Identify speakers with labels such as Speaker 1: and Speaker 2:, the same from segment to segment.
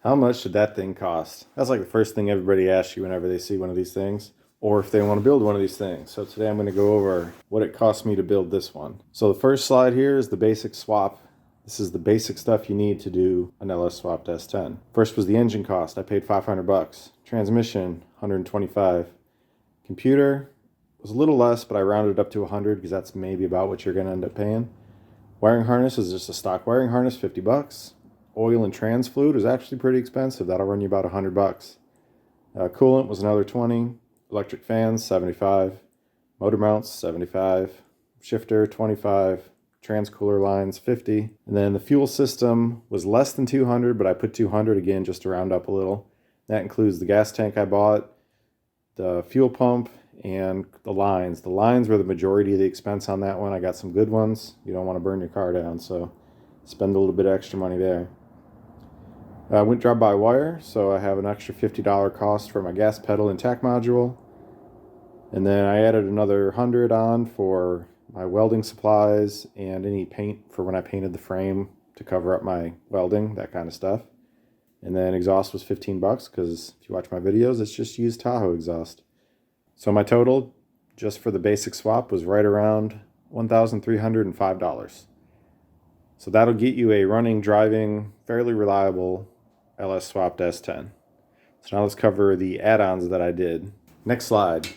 Speaker 1: How much did that thing cost? That's like the first thing everybody asks you whenever they see one of these things, or if they want to build one of these things. So today I'm going to go over what it cost me to build this one. So the first slide here is the basic swap. This is the basic stuff you need to do an LS swapped S10. First was the engine cost. I paid $500. Transmission, $125. Computer was a little less, but I rounded up to $100 because that's maybe about what you're going to end up paying. Wiring harness is just a stock wiring harness, $50. Oil and trans fluid is actually pretty expensive. That'll run you about $100. Coolant was another $20. Electric fans, $75. Motor mounts, $75. Shifter, $25. Trans-cooler lines, $50. And then the fuel system was less than $200, but I put $200 again just to round up a little. That includes the gas tank I bought, the fuel pump, and the lines. The lines were the majority of the expense on that one. I got some good ones. You don't want to burn your car down, so spend a little bit of extra money there. I went drive-by-wire, so I have an extra $50 cost for my gas pedal and tack module. And then I added another $100 on for my welding supplies and any paint for when I painted the frame to cover up my welding, that kind of stuff. And then exhaust was $15 because if you watch my videos, it's just used Tahoe exhaust. So my total, just for the basic swap, was right around $1,305. So that'll get you a running, driving, fairly reliable LS swapped S10. So now let's cover the add-ons that I did. Next slide.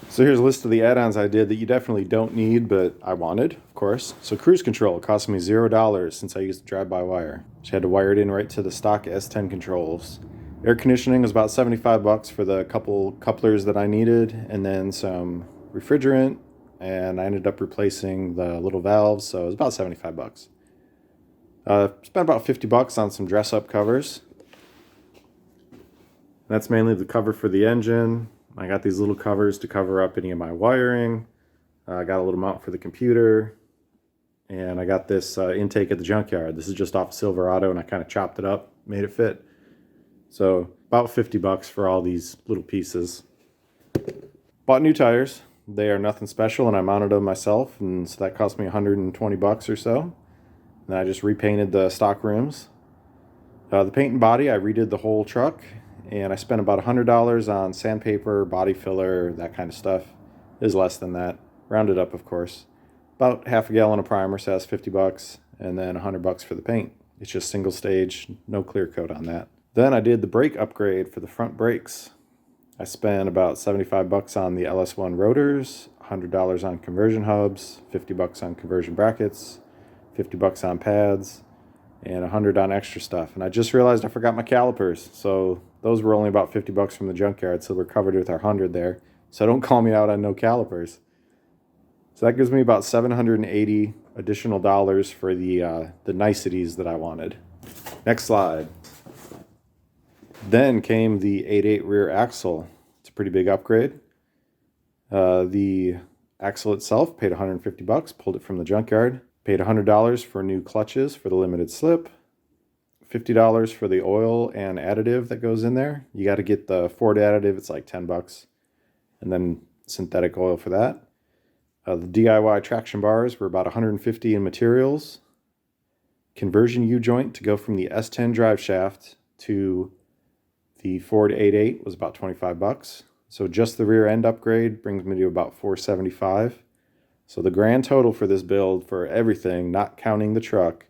Speaker 1: So here's a list of the add-ons I did that you definitely don't need, but I wanted, of course. So cruise control cost me $0 since I used drive-by-wire. Just had to wire it in right to the stock S10 controls. Air conditioning was about $75 for the couple couplers that I needed, and then some refrigerant, and I ended up replacing the little valves, so it was about $75. Spent about $50 on some dress-up covers. That's mainly the cover for the engine. I got these little covers to cover up any of my wiring. I got a little mount for the computer. And I got this intake at the junkyard. This is just off Silverado, and I kind of chopped it up, made it fit. So about $50 for all these little pieces. Bought new tires. They are nothing special, and I mounted them myself, and so that cost me $120 or so. And I just repainted the stock rims. The paint and body, I redid the whole truck, and I spent about $100 on sandpaper, body filler, that kind of stuff. It was less than that, rounded up, of course. About half a gallon of primer, so that's $50, and then $100 for the paint. It's just single stage, no clear coat on that. Then I did the brake upgrade for the front brakes. I spent about $75 on the LS1 rotors, $100 on conversion hubs, $50 on conversion brackets, $50 on pads, and $100 on extra stuff. And I just realized I forgot my calipers, so those were only about $50 from the junkyard, so we're covered with our $100 there. So don't call me out on no calipers. So that gives me about $780 additional dollars for the niceties that I wanted. Next slide. Then came the 8/8 rear axle. It's a pretty big upgrade. The axle itself, paid $150, pulled it from the junkyard. Paid $100 for new clutches for the limited slip. $50 for the oil and additive that goes in there. You got to get the Ford additive, it's like $10. And then synthetic oil for that. The DIY traction bars were about $150 in materials. Conversion U-joint to go from the S10 drive shaft to the Ford 8/8 was about $25. So just the rear end upgrade brings me to about $475. So the grand total for this build for everything, not counting the truck,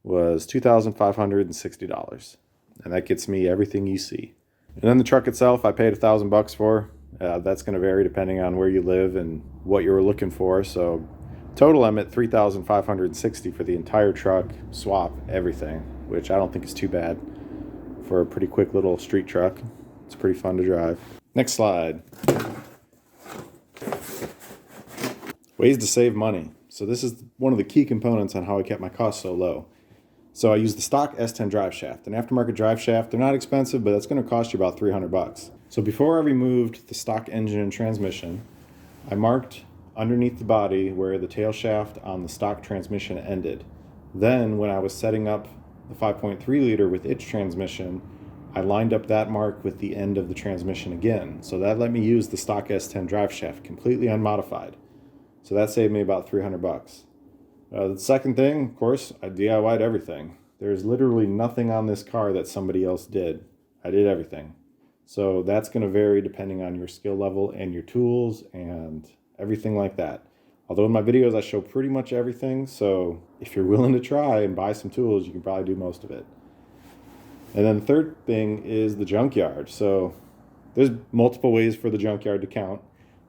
Speaker 1: was $2,560. And that gets me everything you see. And then the truck itself, I paid $1,000 for. That's going to vary depending on where you live and what you were looking for. So total, I'm at $3,560 for the entire truck, swap, everything, which I don't think is too bad for a pretty quick little street truck. It's pretty fun to drive. Next slide. Ways to save money. So this is one of the key components on how I kept my costs so low. So I used the stock S10 drive shaft. An aftermarket drive shaft, they're not expensive, but that's going to cost you about $300. So before I removed the stock engine and transmission, I marked underneath the body where the tail shaft on the stock transmission ended. Then when I was setting up the 5.3 liter with its transmission, I lined up that mark with the end of the transmission again. So that let me use the stock S10 drive shaft completely unmodified. So that saved me about $300. The second thing, of course, I DIY'd everything. There's literally nothing on this car that somebody else did. I did everything. So that's going to vary depending on your skill level and your tools and everything like that. Although in my videos I show pretty much everything, so if you're willing to try and buy some tools, you can probably do most of it. And then the third thing is the junkyard. So there's multiple ways for the junkyard to count.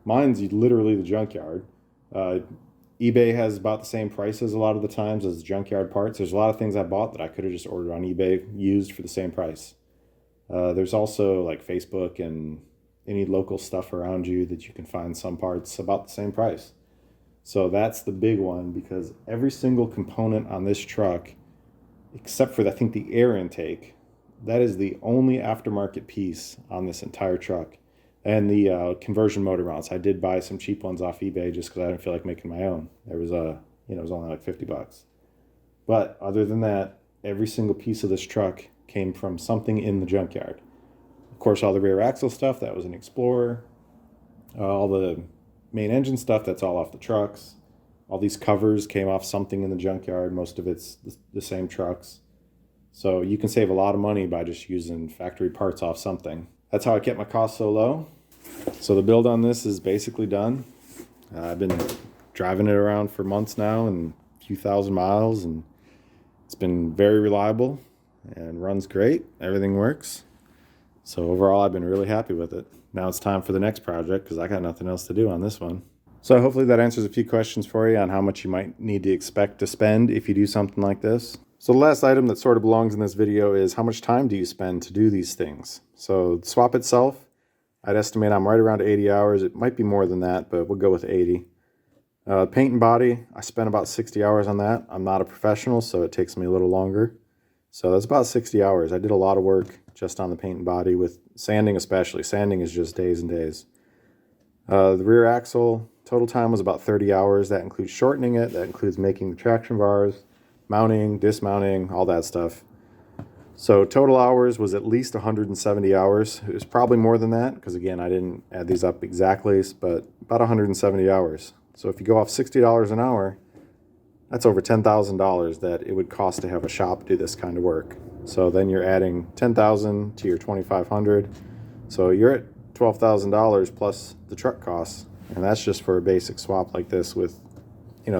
Speaker 1: Mine's literally the junkyard. eBay has about the same prices a lot of the times as junkyard parts. There's a lot of things I bought that I could have just ordered on eBay used for the same price. There's also like Facebook and any local stuff around you that you can find some parts about the same price. So that's the big one, because every single component on this truck, except for I think the air intake, that is the only aftermarket piece on this entire truck. And the conversion motor mounts. I did buy some cheap ones off eBay just because I didn't feel like making my own. There was it was only like $50. But other than that, every single piece of this truck came from something in the junkyard. Of course, all the rear axle stuff, that was an Explorer. All the main engine stuff, that's all off the trucks. All these covers came off something in the junkyard. Most of it's the same trucks. So you can save a lot of money by just using factory parts off something. That's how I kept my costs so low. So the build on this is basically done. I've been driving it around for months now and a few thousand miles, and it's been very reliable and runs great. Everything works. So overall, I've been really happy with it. Now it's time for the next project because I got nothing else to do on this one. So hopefully that answers a few questions for you on how much you might need to expect to spend if you do something like this. So the last item that sort of belongs in this video is how much time do you spend to do these things? So the swap itself, I'd estimate I'm right around 80 hours. It might be more than that, but we'll go with 80. Paint and body, I spent about 60 hours on that. I'm not a professional, so it takes me a little longer. So that's about 60 hours. I did a lot of work just on the paint and body, with sanding especially. Sanding is just days and days. The rear axle, total time was about 30 hours. That includes shortening it. That includes making the traction bars, mounting, dismounting, all that stuff. So total hours was at least 170 hours. It was probably more than that because, again, I didn't add these up exactly, but about 170 hours. So if you go off $60 an hour, that's over $10,000 that it would cost to have a shop do this kind of work. So then you're adding $10,000 to your $2,500. So you're at $12,000 plus the truck costs, and that's just for a basic swap like this with,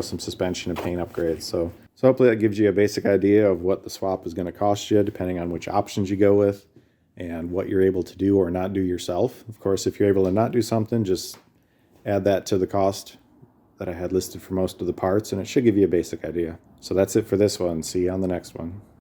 Speaker 1: some suspension and paint upgrades. So hopefully that gives you a basic idea of what the swap is going to cost you, depending on which options you go with and what you're able to do or not do yourself. Of course, if you're able to not do something, just add that to the cost that I had listed for most of the parts, and it should give you a basic idea. So that's it for this one. See you on the next one.